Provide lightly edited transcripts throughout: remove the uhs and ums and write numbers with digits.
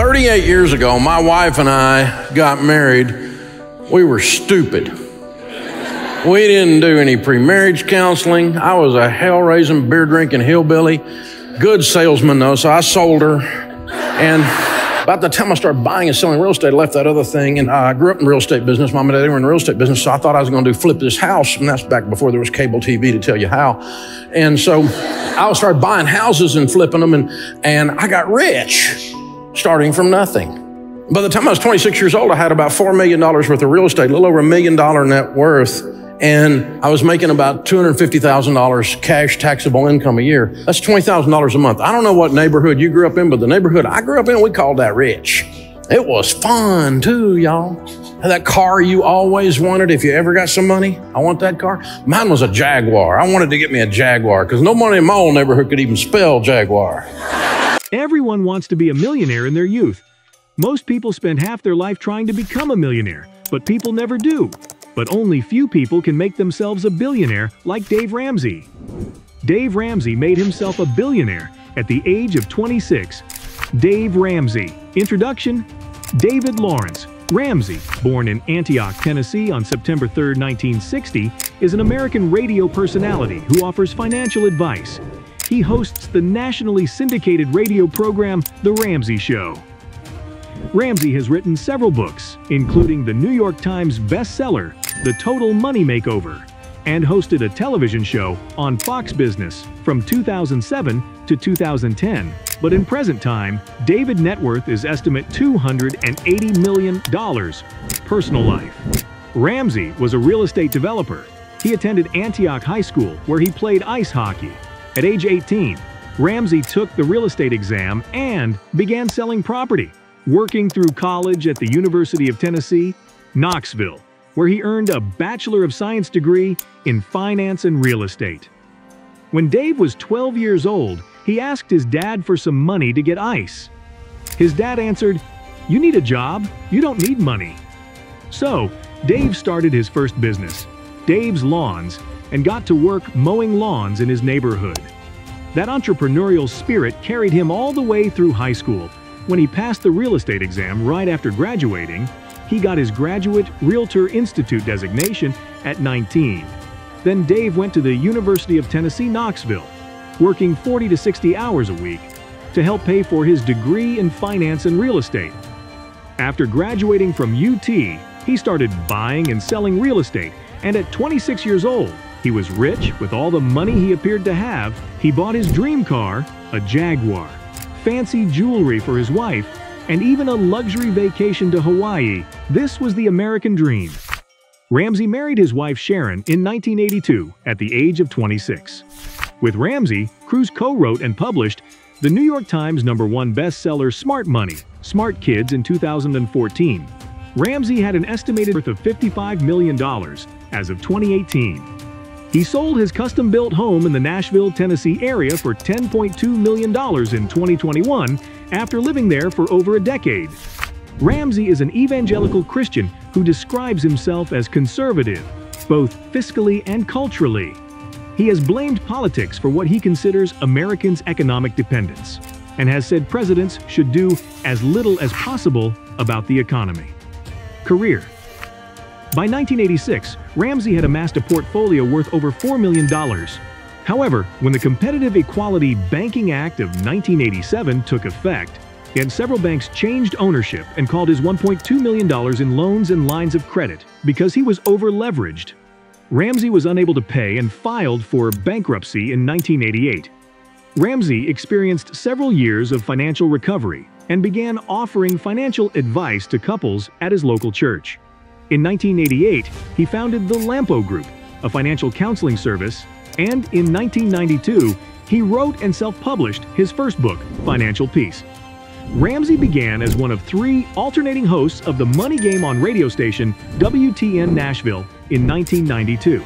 38 years ago, my wife and I got married. We were stupid. We didn't do any pre-marriage counseling. I was a hell-raising, beer-drinking hillbilly. Good salesman, though, so I sold her. And about the time I started buying and selling real estate, I left that other thing. And I grew up in real estate business. Mom and Dad were in the real estate business, so I thought I was going to flip this house. And that's back before there was cable TV to tell you how. And so I started buying houses and flipping them, and I got rich, starting from nothing. By the time I was 26 years old, I had about $4 million worth of real estate, a little over $1 million net worth. And I was making about $250,000 cash taxable income a year. That's $20,000 a month. I don't know what neighborhood you grew up in, but the neighborhood I grew up in, we called that rich. It was fun too, y'all. That car you always wanted if you ever got some money. I want that car. Mine was a Jaguar. I wanted to get me a Jaguar because nobody in my old neighborhood could even spell Jaguar. Everyone wants to be a millionaire in their youth. Most people spend half their life trying to become a millionaire, but people never do. But only few people can make themselves a billionaire like Dave Ramsey. Dave Ramsey made himself a billionaire at the age of 26. Dave Ramsey. Introduction: David Lawrence Ramsey, born in Antioch, Tennessee on September 3, 1960, is an American radio personality who offers financial advice. He hosts the nationally syndicated radio program The Ramsey Show. Ramsey has written several books, including the New York Times bestseller, The Total Money Makeover, and hosted a television show on Fox Business from 2007 to 2010. But in present time, David's net worth is estimated $280 million. Personal life. Ramsey was a real estate developer. He attended Antioch High School, where he played ice hockey. At age 18, Ramsey took the real estate exam and began selling property, working through college at the University of Tennessee, Knoxville, where he earned a Bachelor of Science degree in finance and real estate. When Dave was 12 years old, he asked his dad for some money to get ice. His dad answered, "You need a job, you don't need money." So, Dave started his first business, Dave's Lawns, and got to work mowing lawns in his neighborhood. That entrepreneurial spirit carried him all the way through high school. When he passed the real estate exam right after graduating, he got his Graduate Realtor Institute designation at 19. Then Dave went to the University of Tennessee, Knoxville, working 40 to 60 hours a week to help pay for his degree in finance and real estate. After graduating from UT, he started buying and selling real estate, and at 26 years old, he was rich with all the money he appeared to have. He bought his dream car, a Jaguar, fancy jewelry for his wife, and even a luxury vacation to Hawaii. This was the American dream. Ramsey married his wife Sharon in 1982 at the age of 26. With Ramsey, Cruz co-wrote and published the New York Times #1 bestseller Smart Money, Smart Kids in 2014. Ramsey had an estimated worth of $55 million as of 2018. He sold his custom-built home in the Nashville, Tennessee area for $10.2 million in 2021 after living there for over a decade. Ramsey is an evangelical Christian who describes himself as conservative, both fiscally and culturally. He has blamed politics for what he considers Americans' economic dependence, and has said presidents should do as little as possible about the economy. Career. By 1986, Ramsey had amassed a portfolio worth over $4 million. However, when the Competitive Equality Banking Act of 1987 took effect, and several banks changed ownership and called his $1.2 million in loans and lines of credit because he was over-leveraged. Ramsey was unable to pay and filed for bankruptcy in 1988. Ramsey experienced several years of financial recovery and began offering financial advice to couples at his local church. In 1988, he founded the Lampo Group, a financial counseling service, and in 1992, he wrote and self-published his first book, Financial Peace. Ramsey began as one of 3 alternating hosts of the money game on radio station WTN Nashville in 1992.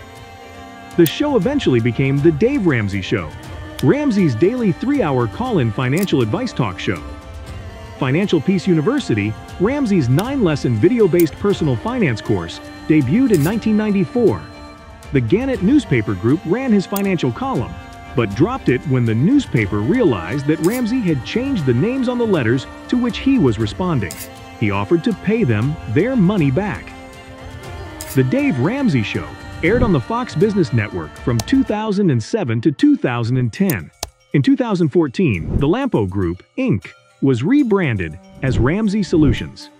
The show eventually became The Dave Ramsey Show, Ramsey's daily 3-hour call-in financial advice talk show. Financial Peace University, Ramsey's 9-lesson video-based personal finance course, debuted in 1994. The Gannett newspaper group ran his financial column. but dropped it when the newspaper realized that Ramsey had changed the names on the letters to which he was responding. He offered to pay them their money back. The Dave Ramsey Show aired on the Fox Business Network from 2007 to 2010. In 2014, the Lampo Group, Inc. was rebranded as Ramsey Solutions.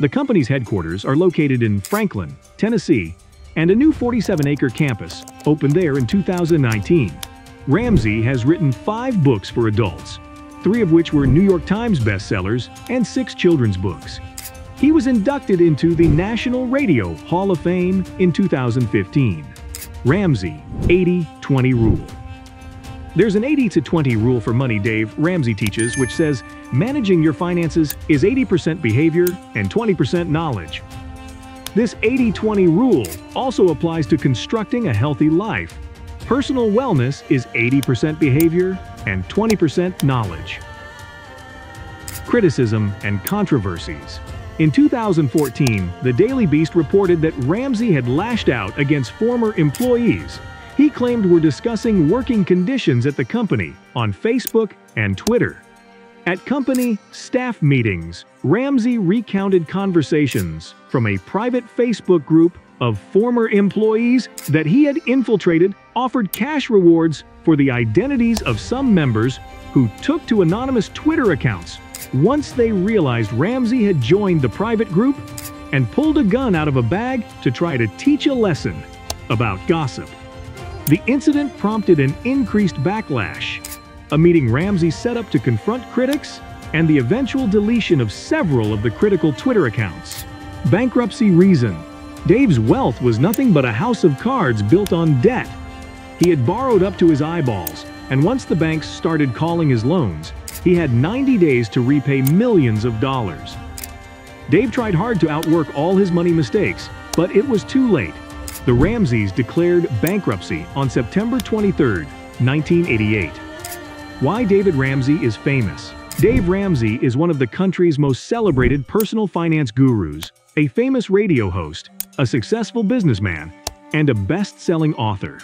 The company's headquarters are located in Franklin, Tennessee, and a new 47-acre campus opened there in 2019. Ramsey has written 5 books for adults, 3 of which were New York Times bestsellers and 6 children's books. He was inducted into the National Radio Hall of Fame in 2015. Ramsey 80-20 Rule. There's an 80-20 rule for money Dave Ramsey teaches, which says managing your finances is 80% behavior and 20% knowledge. This 80-20 rule also applies to constructing a healthy life. Personal wellness is 80% behavior and 20% knowledge. Criticism and controversies. In 2014, the Daily Beast reported that Ramsey had lashed out against former employees he claimed were discussing working conditions at the company on Facebook and Twitter. At company staff meetings, Ramsey recounted conversations from a private Facebook group of former employees that he had infiltrated, offered cash rewards for the identities of some members who took to anonymous Twitter accounts once they realized Ramsey had joined the private group, and pulled a gun out of a bag to try to teach a lesson about gossip. The incident prompted an increased backlash, a meeting Ramsey set up to confront critics, and the eventual deletion of several of the critical Twitter accounts. Bankruptcy reason. Dave's wealth was nothing but a house of cards built on debt. He had borrowed up to his eyeballs, and once the banks started calling his loans, he had 90 days to repay millions of dollars. Dave tried hard to outwork all his money mistakes, but it was too late. The Ramseys declared bankruptcy on September 23, 1988. Why David Ramsey is famous. Dave Ramsey is one of the country's most celebrated personal finance gurus, a famous radio host, a successful businessman, and a best-selling author.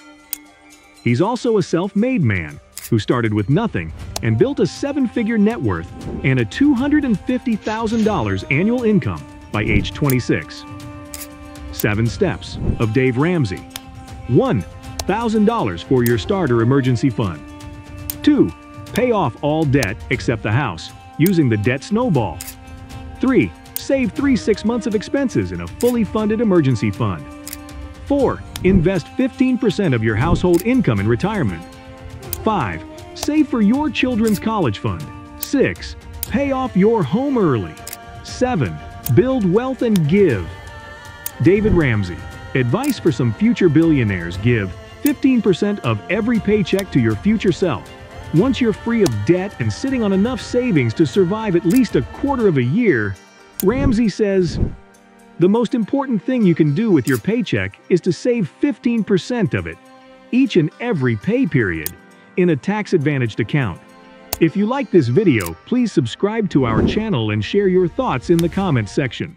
He's also a self-made man who started with nothing and built a 7-figure net worth and a $250,000 annual income by age 26. 7 steps of Dave Ramsey. 1. $1,000 for your starter emergency fund. 2. Pay off all debt except the house using the debt snowball. 3. Save 6 months of expenses in a fully funded emergency fund. 4. Invest 15% of your household income in retirement. 5. Save for your children's college fund. 6. Pay off your home early. 7. Build wealth and give. David Ramsey. Advice for some future billionaires: give 15% of every paycheck to your future self. Once you're free of debt and sitting on enough savings to survive at least a quarter of a year, Ramsey says, the most important thing you can do with your paycheck is to save 15% of it, each and every pay period, in a tax-advantaged account. If you like this video, please subscribe to our channel and share your thoughts in the comments section.